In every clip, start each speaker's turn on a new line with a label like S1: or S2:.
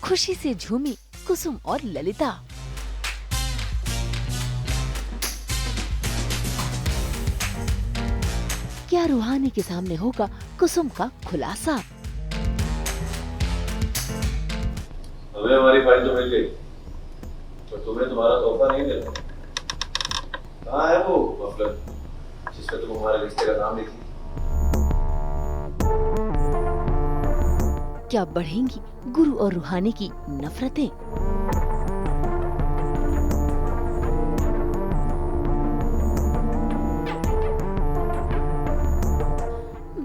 S1: खुशी से झूमी कुसुम और ललिता। क्या रूहानी के सामने होगा कुसुम का खुलासा?
S2: हमें हमारी फाइल तो मिल गई, पर तुम्हें तुम्हारा तोहफा नहीं मिला। कहाँ है वो मफलर जिसमें तुम हमारे रिश्ते का नाम लिखी?
S1: क्या बढ़ेंगी गुरु और रूहानी की नफरतें?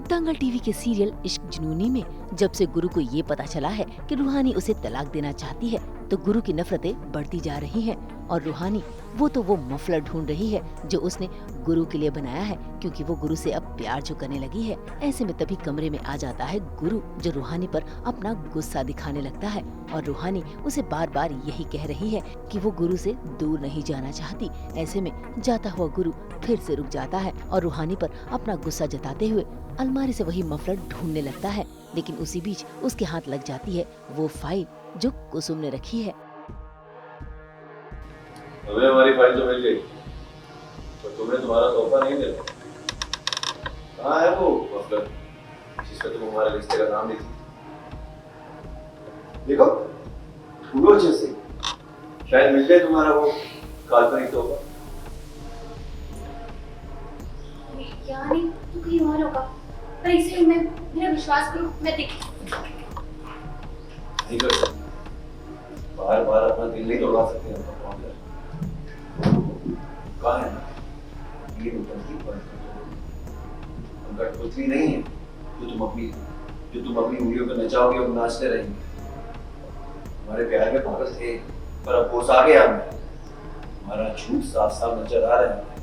S1: दंगल टीवी के सीरियल इश्क जुनूनी में जब से गुरु को ये पता चला है कि रूहानी उसे तलाक देना चाहती है, तो गुरु की नफरतें बढ़ती जा रही हैं और रूहानी वो मफलर ढूंढ रही है जो उसने गुरु के लिए बनाया है, क्योंकि वो गुरु से अब प्यार जो करने लगी है। ऐसे में तभी कमरे में आ जाता है गुरु, जो रूहानी पर अपना गुस्सा दिखाने लगता है और रूहानी उसे बार बार यही कह रही है कि वो गुरु से दूर नहीं जाना चाहती। ऐसे में जाता हुआ गुरु फिर से रुक जाता है और रूहानी पर अपना गुस्सा जताते हुए अलमारी से वही मफलर ढूंढने लगता है, लेकिन उसी बीच उसके हाथ लग जाती है वो फाइल जो कुसुम ने रखी है।
S2: हमें हमारी फाइल तो मिल गई, पर तुम्हें तुम्हारा तोहफा नहीं मिला। कहाँ है वो मफलर जिसमें तुम हमारे रिश्ते का नाम लिखी? देखो ढूंढो अच्छे से, शायद मिल जाए तुम्हारा वो काल्पनिक तोहफा।
S3: यार नहीं, तू कहीं और होगा, पर इसे मैं मेरा विश्वास करो, मैं देख
S2: नहीं कर सकते, बार बार अपना दिल नहीं तोड़वा सकते हम। कहाँ है ये उतरती हम कठपुतली नहीं है जो तुम अपनी उंगलियों पर नचाओगे और नाचते रहेंगे। हमारे प्यार में पागल थे, पर अब होश आ गया हमें। हमारा झूठ साफ साफ नजर आ रहा है।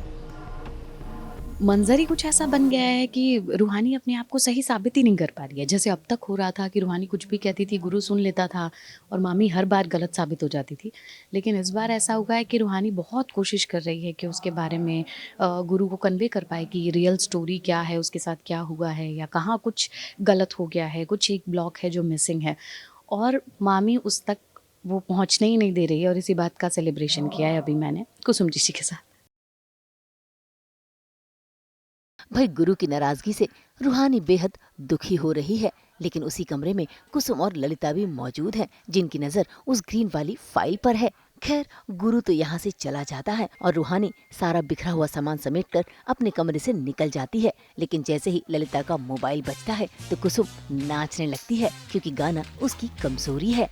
S4: मंजर ही कुछ ऐसा बन गया है कि रूहानी अपने आप को सही साबित ही नहीं कर पा रही है। जैसे अब तक हो रहा था कि रूहानी कुछ भी कहती थी गुरु सुन लेता था और मामी हर बार गलत साबित हो जाती थी, लेकिन इस बार ऐसा हुआ है कि रूहानी बहुत कोशिश कर रही है कि उसके बारे में गुरु को कन्वे कर पाए कि रियल स्टोरी क्या है, उसके साथ क्या हुआ है या कहाँ कुछ गलत हो गया है, कुछ एक ब्लॉक है जो मिसिंग है, और मामी उस तक वो पहुँचने ही नहीं दे रही है। और इसी बात का सेलिब्रेशन किया है अभी मैंने कुसुम जी के साथ।
S1: भाई गुरु की नाराजगी से रूहानी बेहद दुखी हो रही है, लेकिन उसी कमरे में कुसुम और ललिता भी मौजूद हैं, जिनकी नजर उस ग्रीन वाली फाइल पर है। खैर गुरु तो यहाँ से चला जाता है और रूहानी सारा बिखरा हुआ सामान समेटकर अपने कमरे से निकल जाती है, लेकिन जैसे ही ललिता का मोबाइल बजता है तो कुसुम नाचने लगती है, क्योंकि गाना उसकी कमजोरी है।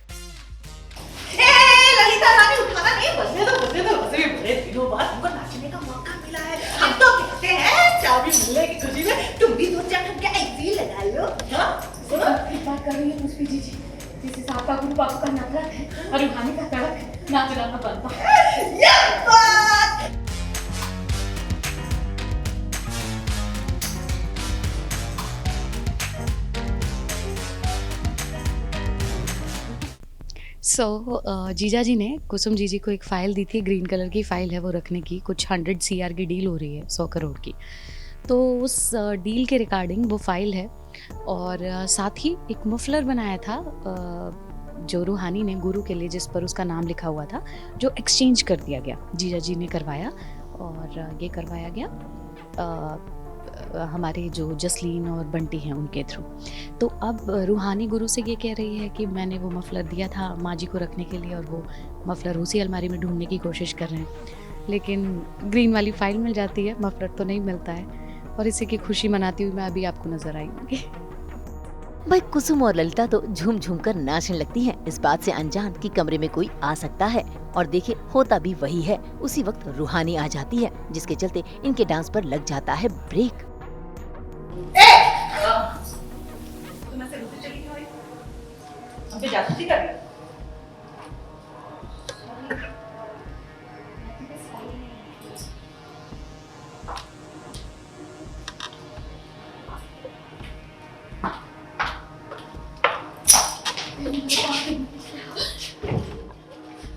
S5: ललिता रानी उठाना नहीं, बजने दो, वैसे भी बड़े दिनों बाद हमको नाचने का मौका मिला है। हम तो कहते हैं चाबी मिलने की खुशी में तुम भी दो चार ठुमके ऐसे ही लगा लो।
S3: सुनो, बात कर रही है मुझ पे जी, जिस हिसाब का गुरु बाबू का नफरत है और रूहानी का कड़क है, नाच गाना बनता है।
S5: ये बात
S4: जीजा जी ने कुसुम जीजी को एक फ़ाइल दी थी, ग्रीन कलर की फ़ाइल है वो रखने की। कुछ 100 CR की डील हो रही है, 100 करोड़ की। तो उस डील के रिगार्डिंग वो फ़ाइल है, और साथ ही एक मफलर बनाया था जो रूहानी ने गुरु के लिए, जिस पर उसका नाम लिखा हुआ था, जो एक्सचेंज कर दिया गया, जीजा जी ने करवाया। और ये करवाया गया हमारे जो जसलीन और बंटी हैं उनके थ्रू। तो अब रूहानी गुरु से ये कह रही है कि मैंने वो मफलर दिया था माँ जी को रखने के लिए, और वो मफलर उसी अलमारी में ढूंढने की कोशिश कर रहे हैं, लेकिन ग्रीन वाली फाइल मिल जाती है, मफलर तो नहीं मिलता है। और इसी की खुशी मनाती हुई मैं अभी आपको नजर आई होंगी।
S1: भाई कुसुम और ललिता तो झूम झूम कर नाचने लगती हैं, इस बात से अनजान कि कमरे में कोई आ सकता है। और देखिए होता भी वही है। उसी वक्त रूहानी आ जाती है, जिसके चलते इनके डांस पर लग जाता है ब्रेक।
S5: तुम ऐसे रुक चली क्यों? हम पे जासूसी कर रही।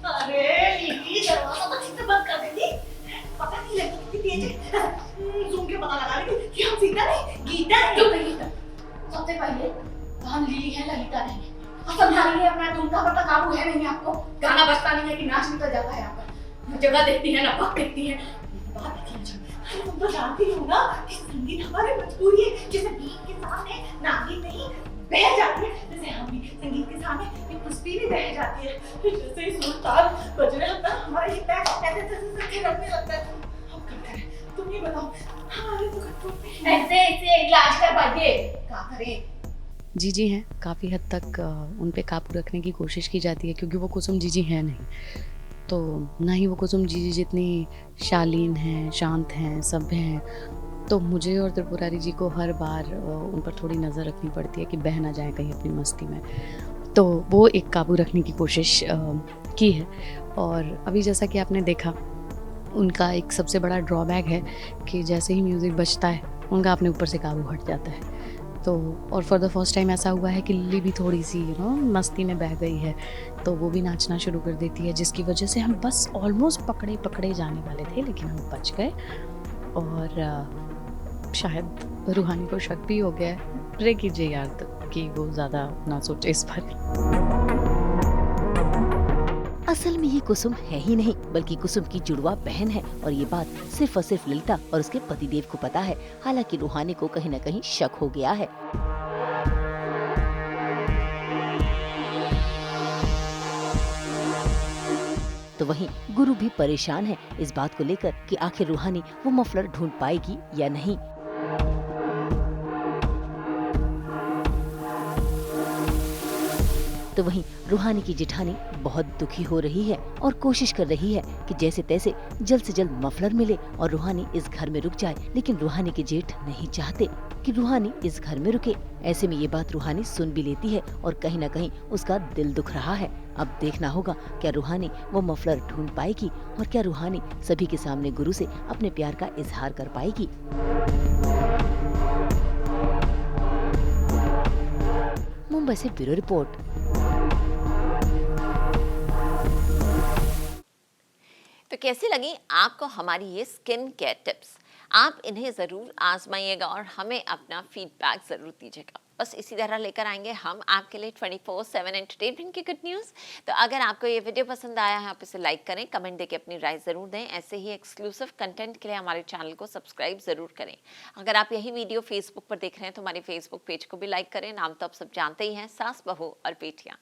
S5: अरे लीली दरवाजा तो ठीक से बंद कर देती, पता नहीं लगता कितनी तेज है। जूम के पता लगा रही कि हम सीता नहीं गीता है।
S3: क्यों नहीं गीता? सबसे पहले हम लीली है, ललिता नहीं। और संभालिए अपना ढूंढना पड़ता, काबू है नहीं आपको। गाना बजता नहीं है कि नाच निकल जाता है आपका। जगह देखती है ना वक्त देखती है। बात देखिए मुझे, अरे तुम तो जानती हो ना कि संगीत हमारी मजबूरी है। जैसे बीट के सामने नागिन नहीं बह जाती है, जैसे हम भी संगीत के सामने एक पुष्पी भी बह जाती है। जैसे ही सुल्तान बजने लगता है हमारा ये पैर ऐसे थिरकने लगता है। हम करते हैं, तुम ही बताओ हमारे तो करते ऐसे इलाज करवाइए, क्या करें।
S4: जीजी हैं, काफ़ी हद तक उन पे काबू रखने की कोशिश की जाती है क्योंकि वो कुसुम जीजी हैं नहीं। तो ना ही वो कुसुम जीजी जितनी शालीन हैं, शांत हैं, सभ्य हैं। तो मुझे और त्रिपुरारी जी को हर बार उन पर थोड़ी नज़र रखनी पड़ती है कि बह ना जाए कहीं अपनी मस्ती में। तो वो एक काबू रखने की कोशिश की है। और अभी जैसा कि आपने देखा, उनका एक सबसे बड़ा ड्रॉबैक है कि जैसे ही म्यूज़िक बजता है उनका अपने ऊपर से काबू हट जाता है। तो और फॉर द फर्स्ट टाइम ऐसा हुआ है कि लिली भी थोड़ी सी मस्ती में बह गई है, तो वो भी नाचना शुरू कर देती है, जिसकी वजह से हम बस ऑलमोस्ट पकड़े जाने वाले थे, लेकिन हम बच गए। और शायद रूहानी को शक भी हो गया है। प्रे कीजिए यार कि वो ज़्यादा ना सोचे इस पर।
S1: असल में ये कुसुम है ही नहीं, बल्कि कुसुम की जुड़वा बहन है और ये बात सिर्फ और सिर्फ ललिता और उसके पतिदेव को पता है। हालांकि रूहानी को कहीं न कहीं शक हो गया है। तो वहीं गुरु भी परेशान है इस बात को लेकर कि आखिर रूहानी वो मफलर ढूंढ पाएगी या नहीं। तो वहीं रूहानी की जेठानी बहुत दुखी हो रही है और कोशिश कर रही है कि जैसे तैसे जल्द से जल्द मफलर मिले और रूहानी इस घर में रुक जाए। लेकिन रूहानी के जेठ नहीं चाहते कि रूहानी इस घर में रुके। ऐसे में ये बात रूहानी सुन भी लेती है और कहीं न कहीं उसका दिल दुख रहा है। अब देखना होगा क्या रूहानी वो मफलर ढूंढ पाएगी और क्या रूहानी सभी के सामने गुरु से अपने प्यार का इजहार कर पाएगी। मुंबई से ब्यूरो रिपोर्ट।
S6: तो कैसी लगी आपको हमारी ये स्किन केयर टिप्स? आप इन्हें ज़रूर आजमाइएगा और हमें अपना फीडबैक ज़रूर दीजिएगा। बस इसी तरह लेकर आएंगे हम आपके लिए 24/7 एंटरटेनमेंट की गुड न्यूज़। तो अगर आपको ये वीडियो पसंद आया है, आप इसे लाइक करें, कमेंट देके अपनी राय ज़रूर दें। ऐसे ही एक्सक्लूसिव कंटेंट के लिए हमारे चैनल को सब्सक्राइब ज़रूर करें। अगर आप यही वीडियो फेसबुक पर देख रहे हैं तो हमारे फेसबुक पेज को भी लाइक करें। नाम तो आप सब जानते ही हैं, सास, बहू और बेटियाँ।